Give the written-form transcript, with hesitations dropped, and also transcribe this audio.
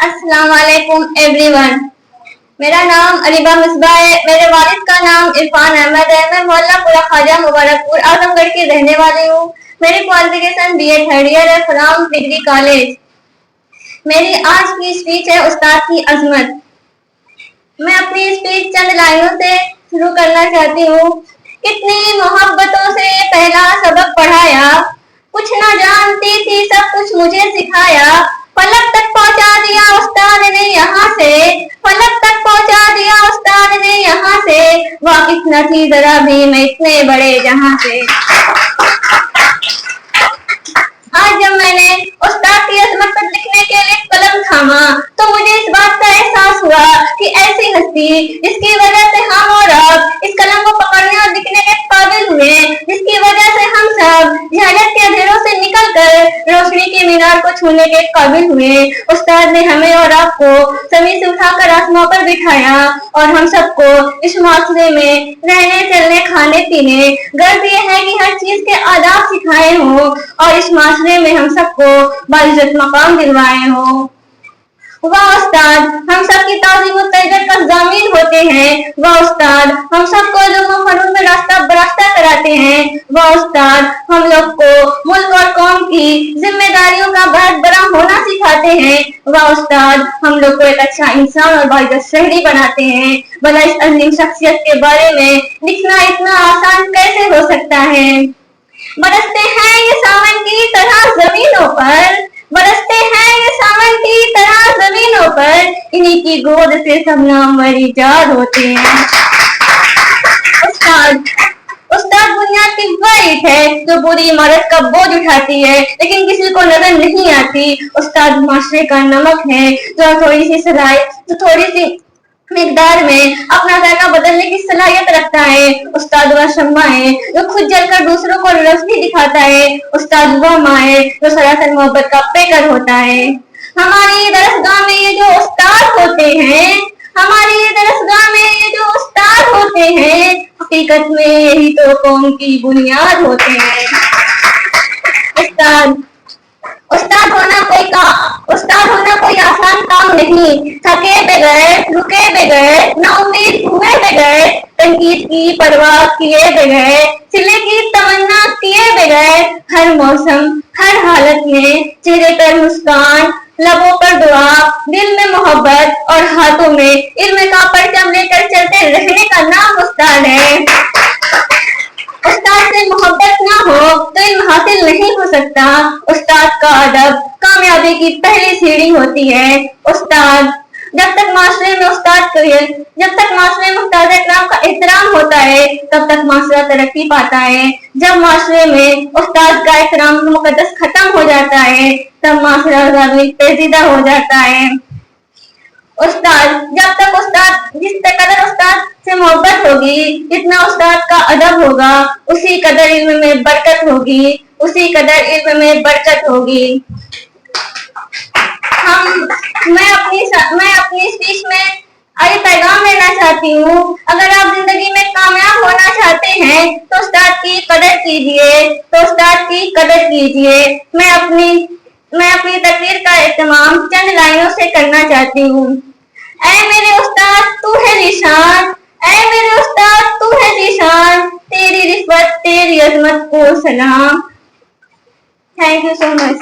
अस्सलाम वालेकुम एवरीवन। मेरा नाम अलीबा मिसबा है। मेरे वालिद का नाम इरफान अहमद है। मैं मोहल्ला पुरा ख्वाजा मुबारकपुर आजमगढ़ की रहने वाली हूँ। मेरी क्वालिफिकेशन BA थर्ड ईयर है, फराम डिग्री कॉलेज। मेरी आज की स्पीच है उस्ताद की अजमत। मैं अपनी स्पीच चंद लाइनों से शुरू करना चाहती हूँ। कितनी मोहब्बतों से पहला सबक पढ़ाया, कुछ ना जानती थी सब कुछ मुझे सिखाया। फलक तक पहुंचा दिया उस्ताद ने यहाँ से, फलक तक पहुंचा दिया उस्ताद ने यहाँ से। वाकिफ न थी जरा भी मैं इतने बड़े जहां से। आज जब मैंने उस्ताद की अजमत पर लिखने के लिए कलम थामा तो मुझे इस बात का एहसास हुआ कि ऐसी हस्ती जिसकी वजह से हम और आप इस कलम को पकड़ने और लिखने के काबिल हुए, जिसकी वजह से हम सब जहालत के अंधेरों से निकलकर रोशनी के मीनार को छूने के काबिल हुए। उस्ताद ने हमें और आपको जमीन से उठाकर आसमां पर बिठाया और हम सबको इस माशरे में रहने चलने खाने पीने गर्व ये है कि हर चीज के आदाब सिखाए हों और इस माशरे में हम सबको बाइज्जत मकाम दिलवाए हों। वाह उस्ताद हम सब की ताज़ीम और तर्बियत का ज़ामीन होते हैं। वाह उस्ताद हम सबको इल्म फनून में रास्ता बरास्ता कराते हैं। वाह उस्ताद हम लोग को मुल्क और कौम की जिम्मेदारियों का बहुत बड़ा होना सिखाते हैं। वाह उस्ताद हम लोग को एक अच्छा इंसान और बाइज्जत शहरी बनाते हैं। भला इस अजीम शख्सियत के बारे में लिखना इतना आसान कैसे हो सकता है। बरसते हैं ये सावन की तरह जमीनों पर, बरसते हैं ये सावन की तरह जमीनों पर, इन्हीं की गोद से सब नामवर ईजाद होते हैं। उस्ताद दुनिया की वही है जो पूरी इमारत का बोझ उठाती है लेकिन किसी को नजर नहीं आती। उस्ताद माशरे का नमक है जो थोड़ी सी सलाहियत, जो थोड़ी सी मिकदार में अपना जायका बदलने की सलाहियत रखता है। उस्ताद वह शम्मा है जो खुद जलकर दूसरों को रोशनी दिखाता है। उस्ताद वह माँ है जो सरासर मोहब्बत का पेकर होता है। हमारी दरसगाह में ये जो उस्ताद होते हैं, हमारी दरसगाह में ये जो उस्ताद होते हैं, हकीकत में यही तो कौम की बुनियाद होते हैं। उस्ताद होना कोई आसान काम नहीं। थके बगैर, रुके बगैर, नाउम्मीद हुए बगैर, तनकीद की परवाह किए बगैर, सिले की तमन्ना किए बगैर, हर मौसम हर हालत में चेहरे पर मुस्कान, लबों पर दुआ, दिल में मोहब्बत और हाथों में इल्म का परचम लेकर चलते रहने का नाम उस्ताद है। उस्ताद से मोहब्बत ना हो तो इल्म हासिल नहीं हो सकता। उस्ताद का अदब कामयाबी की पहली सीढ़ी होती है। उस्ताद जब तक माशरे में उस्ताद इकराम का एहतराम होता है तब तक माशरा तरक्की पाता है। जब माशरे में उस्ताद का एहतराम मुकद्दस खत्म हो जाता है तब माशरा पेचीदा हो जाता है। जिस कदर उस्ताद से मोहब्बत होगी, जितना उस्ताद का अदब होगा, उसी कदर इल्म में बरकत होगी, उसी कदर इल्म में बरकत होगी। मैं अपनी स्पीच में ये पैगाम देना चाहती हूँ, अगर आप जिंदगी में कामयाब होना चाहते हैं तो उस्ताद की कदर कीजिए। मैं अपनी तकरीर का एहतमाम चंद लाइनों से करना चाहती हूँ। ऐ मेरे उस्ताद तू है निशान, ऐ मेरे उस्ताद तू है निशान, तेरी रिश्वत तेरी अजमत को सलाम। Thank you so much.